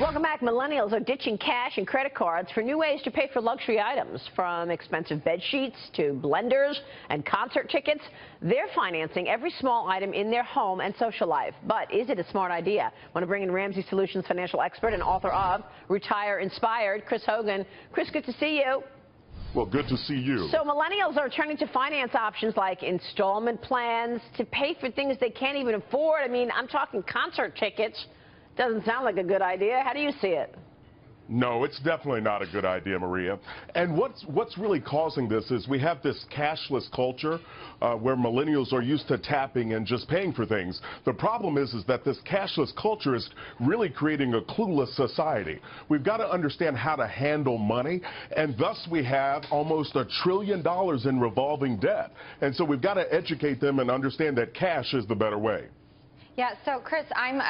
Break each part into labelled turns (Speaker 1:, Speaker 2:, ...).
Speaker 1: Welcome back. Millennials are ditching cash and credit cards for new ways to pay for luxury items, from expensive bed sheets to blenders and concert tickets. They're financing every small item in their home and social life. But is it a smart idea? I want to bring in Ramsey Solutions financial expert and author of Retire Inspired, Chris Hogan. Chris, good to see you.
Speaker 2: Well, good to see you.
Speaker 1: So millennials are turning to finance options like installment plans to pay for things they can't even afford. I mean, I'm talking concert tickets. Doesn't sound like a good idea. How do you see it?
Speaker 2: No, it's definitely not a good idea, Maria. And what's really causing this is we have this cashless culture where millennials are used to tapping and just paying for things. The problem is that this cashless culture is really creating a clueless society. We've got to understand how to handle money, and thus we have almost $1 trillion in revolving debt. And so we've got to educate them and understand that cash is the better way.
Speaker 3: Yeah, so Chris, I'm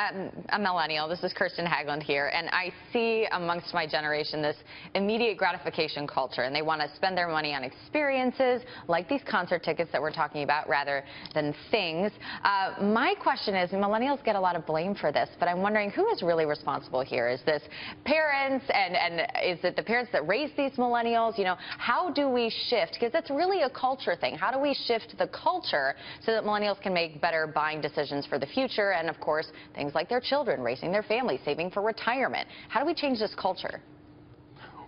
Speaker 3: a millennial. This is Kirsten Haglund here, and I see amongst my generation this immediate gratification culture, and they want to spend their money on experiences like these concert tickets that we're talking about rather than things. My question is, millennials get a lot of blame for this, but I'm wondering who is really responsible here? Is this parents, and is it the parents that raise these millennials? You know, how do we shift? Because it's really a culture thing. How do we shift the culture so that millennials can make better buying decisions for the future? And, of course, things like their children, raising their families, saving for retirement. How do we change this culture?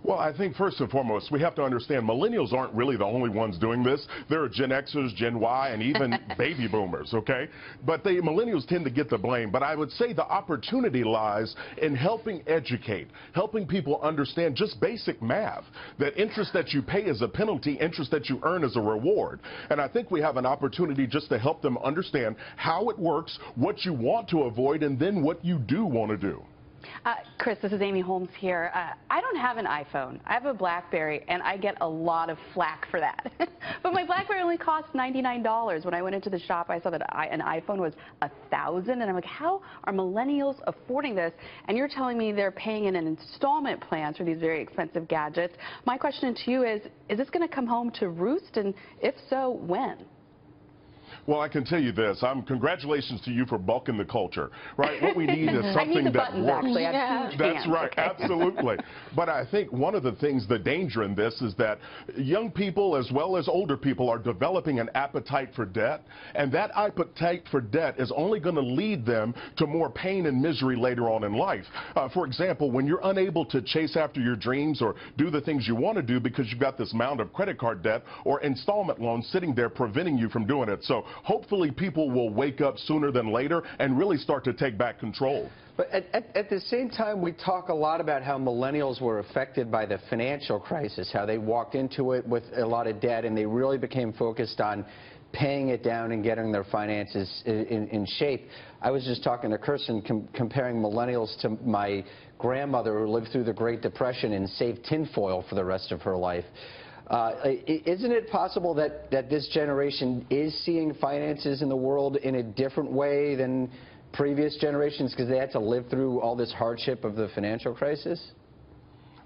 Speaker 2: Well, I think first and foremost, we have to understand millennials aren't really the only ones doing this. There are Gen Xers, Gen Y, and even baby boomers, okay? But the millennials tend to get the blame. But I would say the opportunity lies in helping educate, helping people understand just basic math, that interest that you pay is a penalty, interest that you earn is a reward. And I think we have an opportunity just to help them understand how it works, what you want to avoid, and then what you do want to do.
Speaker 4: Chris, this is Amy Holmes here. I don't have an iPhone. I have a BlackBerry, and I get a lot of flack for that. But my BlackBerry only costs $99. When I went into the shop, I saw that an iPhone was $1,000, and I'm like, how are millennials affording this? And you're telling me they're paying in an installment plans for these very expensive gadgets. My question to you is this going to come home to roost? And if so, when?
Speaker 2: Well, I can tell you this. Congratulations to you for bulking the culture, right? What we need is something
Speaker 4: I need the
Speaker 2: that
Speaker 4: buttons,
Speaker 2: works.
Speaker 4: actually. I have huge
Speaker 2: That's
Speaker 4: hands,
Speaker 2: right,
Speaker 4: okay.
Speaker 2: Absolutely. But I think one of the things, the danger in this is that young people as well as older people are developing an appetite for debt, and that appetite for debt is only going to lead them to more pain and misery later on in life. For example, when you're unable to chase after your dreams or do the things you want to do because you've got this mound of credit card debt or installment loans sitting there preventing you from doing it. So hopefully people will wake up sooner than later and really start to take back control.
Speaker 5: But at the same time, we talk a lot about how millennials were affected by the financial crisis, how they walked into it with a lot of debt, and they really became focused on paying it down and getting their finances in shape. I was just talking to Kirsten, comparing millennials to my grandmother who lived through the Great Depression and saved tinfoil for the rest of her life. Isn't it possible that this generation is seeing finances in the world in a different way than previous generations because they had to live through all this hardship of the financial crisis?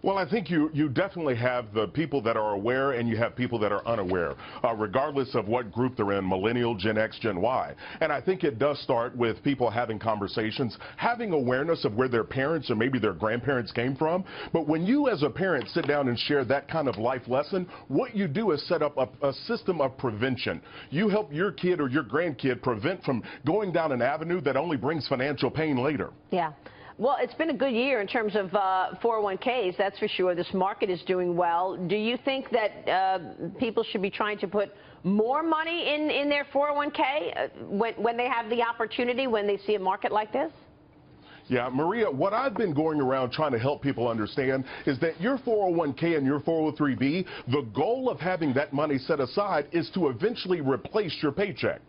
Speaker 2: Well, I think you definitely have the people that are aware and you have people that are unaware, regardless of what group they're in, millennial, Gen X, Gen Y. And I think it does start with people having conversations, having awareness of where their parents or maybe their grandparents came from. But when you as a parent sit down and share that kind of life lesson, what you do is set up a system of prevention. You help your kid or your grandkid prevent from going down an avenue that only brings financial pain later.
Speaker 1: Yeah. Well, it's been a good year in terms of 401ks, that's for sure. This market is doing well. Do you think that people should be trying to put more money in their 401k when they have the opportunity, when they see a market like this?
Speaker 2: Yeah, Maria, what I've been going around trying to help people understand is that your 401k and your 403b, the goal of having that money set aside is to eventually replace your paycheck.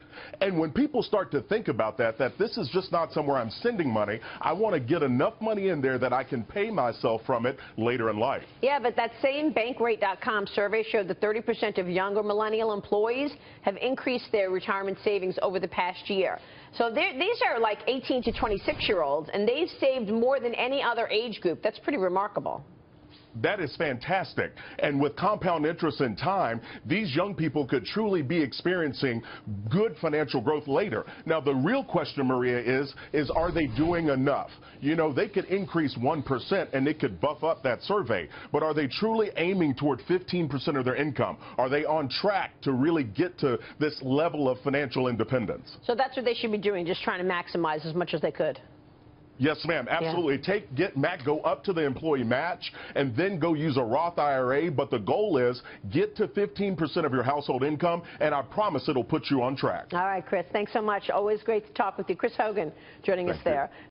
Speaker 2: And when people start to think about that this is just not somewhere I'm sending money, I want to get enough money in there that I can pay myself from it later in life. Yeah,
Speaker 1: but that same Bankrate.com survey showed that 30% of younger millennial employees have increased their retirement savings over the past year. So these are like 18 to 26-year-olds, and they've saved more than any other age group. That's pretty remarkable.
Speaker 2: That is fantastic. And with compound interest in time, these young people could truly be experiencing good financial growth later. Now, the real question, Maria, is are they doing enough? You know, they could increase 1% and it could buff up that survey. But are they truly aiming toward 15% of their income? Are they on track to really get to this level of financial independence?
Speaker 1: So that's what they should be doing, just trying to maximize as much as they could.
Speaker 2: Yes, ma'am, absolutely.
Speaker 1: Yeah.
Speaker 2: Go up to the employee match and then go use a Roth IRA. But the goal is get to 15% of your household income, and I promise it'll put you on track.
Speaker 1: All right, Chris, thanks so much. Always great to talk with you. Chris Hogan joining us there.